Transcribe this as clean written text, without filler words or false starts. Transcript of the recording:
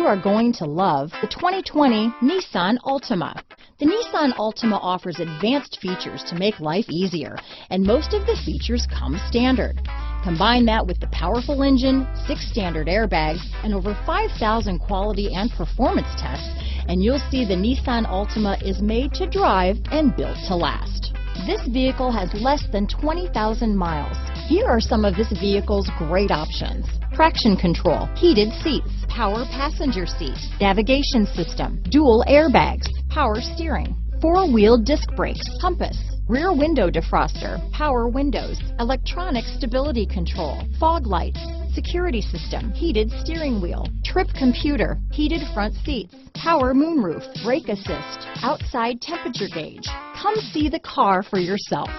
are going to love the 2020 Nissan Altima. The Nissan Altima offers advanced features to make life easier, and most of the features come standard. Combine that with the powerful engine, 6 standard airbags, and over 5,000 quality and performance tests, and you'll see the Nissan Altima is made to drive and built to last. This vehicle has less than 20,000 miles. Here are some of this vehicle's great options: traction control, heated seats, power passenger seat, navigation system, dual airbags, power steering, 4-wheel disc brakes, compass, rear window defroster, power windows, electronic stability control, fog lights, security system, heated steering wheel, trip computer, heated front seats, power moonroof, brake assist, outside temperature gauge. Come see the car for yourself.